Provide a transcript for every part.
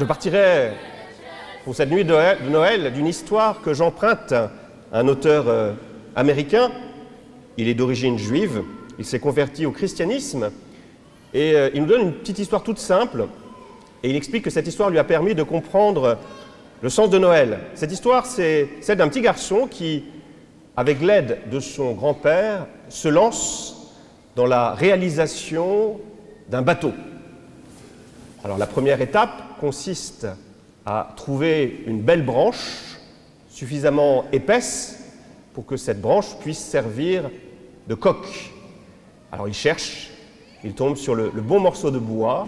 Je partirai pour cette nuit de Noël d'une histoire que j'emprunte à un auteur américain. Il est d'origine juive, il s'est converti au christianisme et il nous donne une petite histoire toute simple et il explique que cette histoire lui a permis de comprendre le sens de Noël. Cette histoire, c'est celle d'un petit garçon qui, avec l'aide de son grand-père, se lance dans la réalisation d'un bateau. Alors la première étape consiste à trouver une belle branche suffisamment épaisse pour que cette branche puisse servir de coque. Alors il cherche, il tombe sur le bon morceau de bois,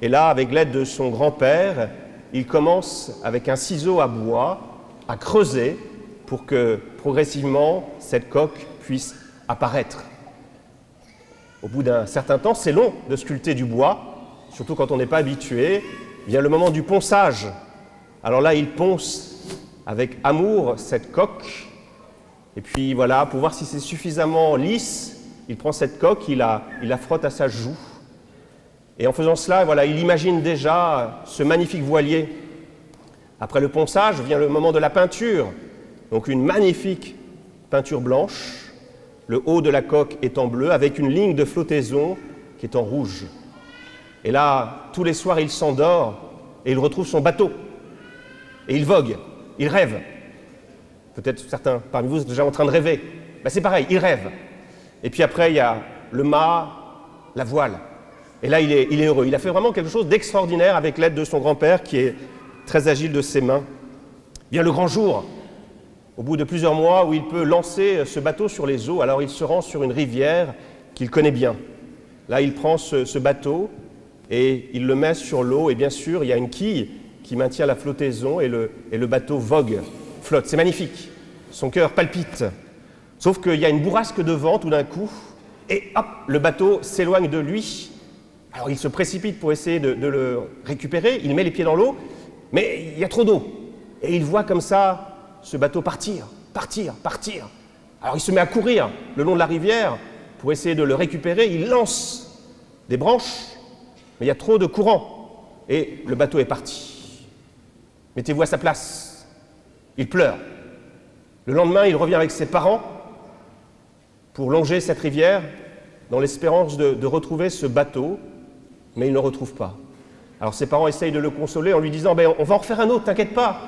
et là, avec l'aide de son grand-père, il commence avec un ciseau à bois à creuser pour que progressivement cette coque puisse apparaître. Au bout d'un certain temps, c'est long de sculpter du bois, surtout quand on n'est pas habitué, vient le moment du ponçage. Alors là, il ponce avec amour cette coque, et puis voilà, pour voir si c'est suffisamment lisse, il prend cette coque, il la frotte à sa joue, et en faisant cela, voilà, il imagine déjà ce magnifique voilier. Après le ponçage, vient le moment de la peinture, donc une magnifique peinture blanche, le haut de la coque est en bleu, avec une ligne de flottaison qui est en rouge. Et là, tous les soirs, il s'endort et il retrouve son bateau. Et il vogue, il rêve. Peut-être certains parmi vous sont déjà en train de rêver. Ben, c'est pareil, il rêve. Et puis après, il y a le mât, la voile. Et là, il est heureux. Il a fait vraiment quelque chose d'extraordinaire avec l'aide de son grand-père qui est très agile de ses mains. Vient le grand jour, au bout de plusieurs mois, où il peut lancer ce bateau sur les eaux. Alors il se rend sur une rivière qu'il connaît bien. Là, il prend ce bateau et il le met sur l'eau. Et bien sûr, il y a une quille qui maintient la flottaison et le bateau vogue, flotte. C'est magnifique. Son cœur palpite. Sauf qu'il y a une bourrasque de vent tout d'un coup et hop, le bateau s'éloigne de lui. Alors il se précipite pour essayer de le récupérer. Il met les pieds dans l'eau, mais il y a trop d'eau. Et il voit comme ça ce bateau partir, partir, partir. Alors il se met à courir le long de la rivière pour essayer de le récupérer. Il lance des branches, mais il y a trop de courant. Et le bateau est parti. Mettez-vous à sa place. Il pleure. Le lendemain, il revient avec ses parents pour longer cette rivière dans l'espérance de retrouver ce bateau, mais il ne le retrouve pas. Alors ses parents essayent de le consoler en lui disant « on va en refaire un autre, t'inquiète pas ».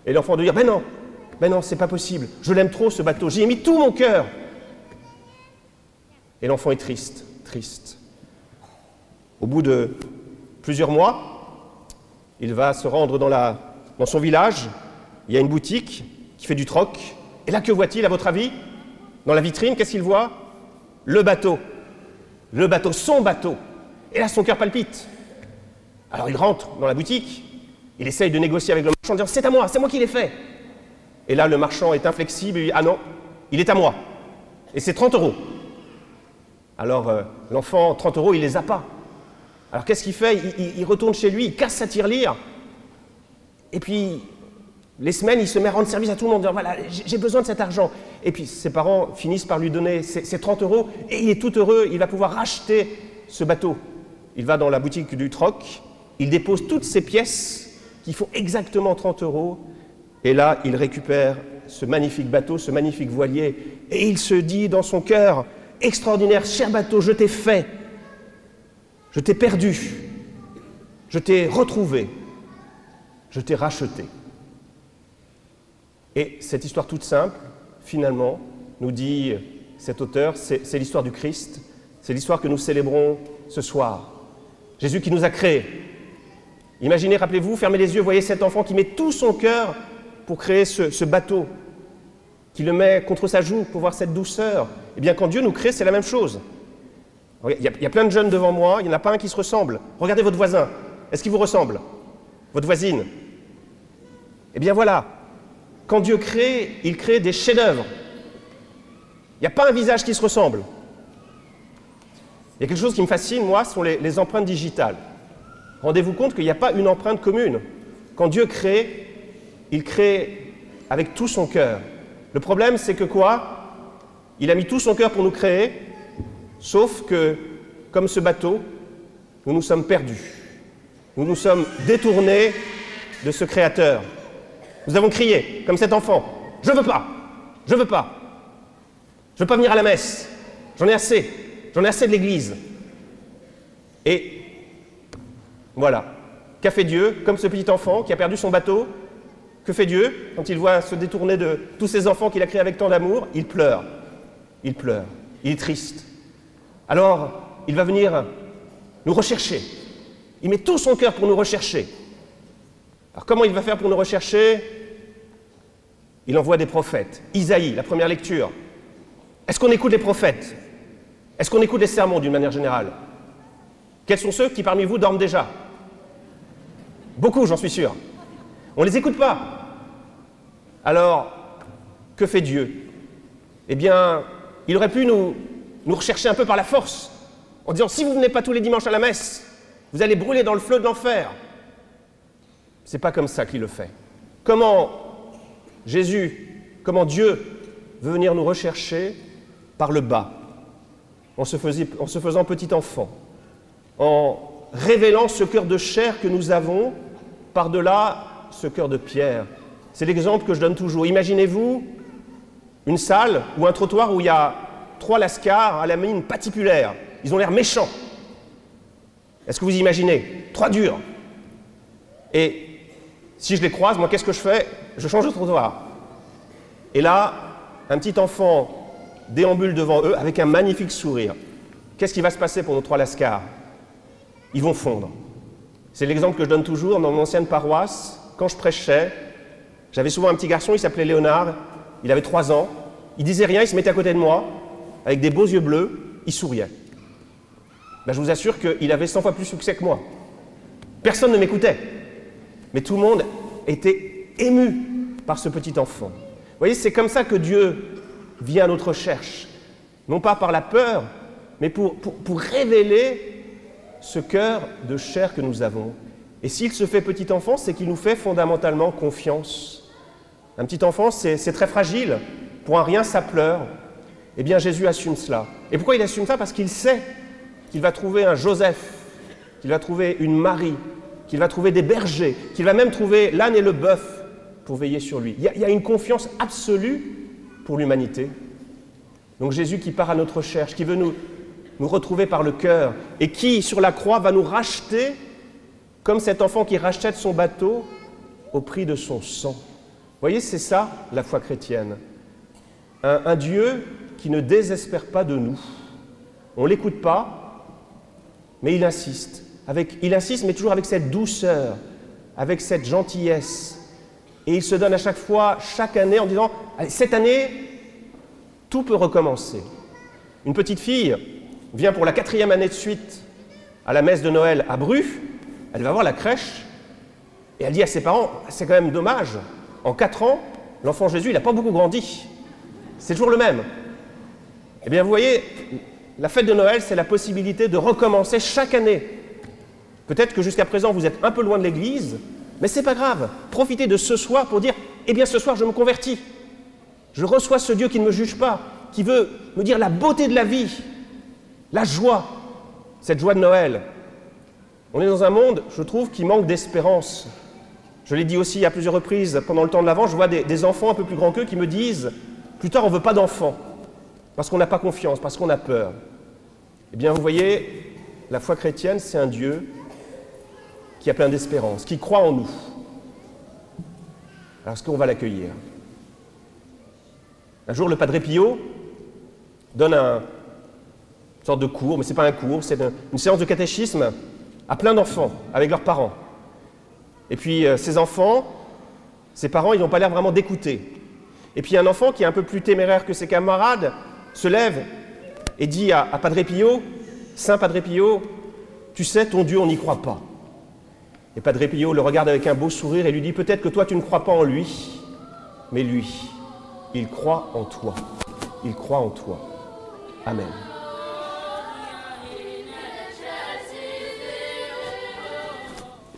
Et l'enfant de dire « ben non, c'est pas possible, je l'aime trop ce bateau, j'y ai mis tout mon cœur ». Et l'enfant est triste, triste. Au bout de plusieurs mois, il va se rendre dans son village, il y a une boutique qui fait du troc, et là que voit-il à votre avis? Dans la vitrine, qu'est-ce qu'il voit? Le bateau, son bateau. Et là, son cœur palpite. Alors il rentre dans la boutique, il essaye de négocier avec le marchand en disant « c'est moi qui l'ai fait ». Et là, le marchand est inflexible, il dit « ah non, il est à moi, et c'est 30 €. » Alors l'enfant, 30 €, il les a pas. Alors qu'est-ce qu'il fait? Il retourne chez lui, il casse sa tirelire, et puis les semaines, il se met à rendre service à tout le monde, en disant « voilà, j'ai besoin de cet argent ». Et puis ses parents finissent par lui donner ces 30 €, et il est tout heureux, il va pouvoir racheter ce bateau. Il va dans la boutique du troc, il dépose toutes ces pièces qui font exactement 30 €, et là, il récupère ce magnifique bateau, ce magnifique voilier, et il se dit dans son cœur « extraordinaire, cher bateau, je t'ai fait, je t'ai perdu, je t'ai retrouvé, je t'ai racheté ». Et cette histoire toute simple, finalement, nous dit cet auteur, c'est l'histoire du Christ, c'est l'histoire que nous célébrons ce soir. Jésus qui nous a créés. Imaginez, rappelez-vous, fermez les yeux, voyez cet enfant qui met tout son cœur pour créer ce bateau, qui le met contre sa joue pour voir cette douceur. Eh bien, quand Dieu nous crée, c'est la même chose. Il y a plein de jeunes devant moi, il n'y en a pas un qui se ressemble. Regardez votre voisin, est-ce qu'il vous ressemble? Votre voisine? Eh bien voilà, quand Dieu crée, il crée des chefs-d'œuvre. Il n'y a pas un visage qui se ressemble. Il y a quelque chose qui me fascine, moi, ce sont les empreintes digitales. Rendez-vous compte qu'il n'y a pas une empreinte commune. Quand Dieu crée, il crée avec tout son cœur. Le problème, c'est que quoi? Il a mis tout son cœur pour nous créer, sauf que, comme ce bateau, nous nous sommes perdus. Nous nous sommes détournés de ce Créateur. Nous avons crié, comme cet enfant, « Je veux pas, je veux pas, je veux pas venir à la messe, j'en ai assez de l'Église. » Et voilà, qu'a fait Dieu, comme ce petit enfant qui a perdu son bateau? Que fait Dieu quand il voit se détourner de tous ces enfants qu'il a créés avec tant d'amour? Il pleure, il est triste. Alors, il va venir nous rechercher. Il met tout son cœur pour nous rechercher. Alors comment il va faire pour nous rechercher? Il envoie des prophètes. Isaïe, la première lecture. Est-ce qu'on écoute les prophètes? Est-ce qu'on écoute les sermons d'une manière générale? Quels sont ceux qui parmi vous dorment déjà? Beaucoup, j'en suis sûr. On ne les écoute pas. Alors, que fait Dieu? Eh bien, il aurait pu nous rechercher un peu par la force, en disant, si vous ne venez pas tous les dimanches à la messe, vous allez brûler dans le feu de l'enfer. C'est pas comme ça qu'il le fait. Comment Dieu veut venir nous rechercher? Par le bas, en se faisant petit enfant, en révélant ce cœur de chair que nous avons par-delà ce cœur de pierre. C'est l'exemple que je donne toujours. Imaginez-vous une salle ou un trottoir où il y a 3 lascars à la mine patibulaire. Ils ont l'air méchants. Est-ce que vous imaginez? 3 durs. Et si je les croise, moi, qu'est-ce que je fais? Je change de trottoir. Et là, un petit enfant déambule devant eux avec un magnifique sourire. Qu'est-ce qui va se passer pour nos 3 lascars? Ils vont fondre. C'est l'exemple que je donne toujours dans mon ancienne paroisse. Quand je prêchais, j'avais souvent un petit garçon, il s'appelait Léonard, il avait 3 ans, il disait rien, il se mettait à côté de moi, avec des beaux yeux bleus, il souriait. Ben, je vous assure qu'il avait 100 fois plus de succès que moi. Personne ne m'écoutait, mais tout le monde était ému par ce petit enfant. Vous voyez, c'est comme ça que Dieu vient à notre recherche, non pas par la peur, mais pour révéler ce cœur de chair que nous avons. Et s'il se fait petit enfant, c'est qu'il nous fait fondamentalement confiance. Un petit enfant, c'est très fragile. Pour un rien, ça pleure. Eh bien, Jésus assume cela. Et pourquoi il assume ça? Parce qu'il sait qu'il va trouver un Joseph, qu'il va trouver une Marie, qu'il va trouver des bergers, qu'il va même trouver l'âne et le bœuf pour veiller sur lui. Il y a une confiance absolue pour l'humanité. Donc Jésus qui part à notre recherche, qui veut nous retrouver par le cœur et qui, sur la croix, va nous racheter comme cet enfant qui rachète son bateau au prix de son sang. Vous voyez, c'est ça, la foi chrétienne. Un Dieu qui ne désespère pas de nous. On ne l'écoute pas, mais il insiste. Il insiste, mais toujours avec cette douceur, avec cette gentillesse. Et il se donne à chaque fois, chaque année, en disant « Allez, cette année, tout peut recommencer. » Une petite fille vient pour la 4e année de suite à la messe de Noël à Bru. Elle va voir la crèche et elle dit à ses parents « C'est quand même dommage, en 4 ans, l'enfant Jésus, il n'a pas beaucoup grandi. C'est toujours le même. » Eh bien, vous voyez, la fête de Noël, c'est la possibilité de recommencer chaque année. Peut-être que jusqu'à présent, vous êtes un peu loin de l'Église, mais ce n'est pas grave. Profitez de ce soir pour dire « Eh bien, ce soir, je me convertis. Je reçois ce Dieu qui ne me juge pas, qui veut me dire la beauté de la vie, la joie, cette joie de Noël. » On est dans un monde, je trouve, qui manque d'espérance. Je l'ai dit aussi à plusieurs reprises pendant le temps de l'Avent, je vois des enfants un peu plus grands qu'eux qui me disent « Plus tard, on ne veut pas d'enfants, parce qu'on n'a pas confiance, parce qu'on a peur. » Eh bien, vous voyez, la foi chrétienne, c'est un Dieu qui a plein d'espérance, qui croit en nous. Alors, est-ce qu'on va l'accueillir? Un jour, le Padre Pio donne une sorte de cours, mais ce n'est pas un cours, c'est une séance de catéchisme à plein d'enfants, avec leurs parents. Et puis, ces enfants, ses parents, ils n'ont pas l'air vraiment d'écouter. Et puis, un enfant qui est un peu plus téméraire que ses camarades se lève et dit à Padre Pio, « Saint Padre Pio, tu sais, ton Dieu, on n'y croit pas. » Et Padre Pio le regarde avec un beau sourire et lui dit « Peut-être que toi, tu ne crois pas en lui, mais lui, il croit en toi. Il croit en toi. Amen. »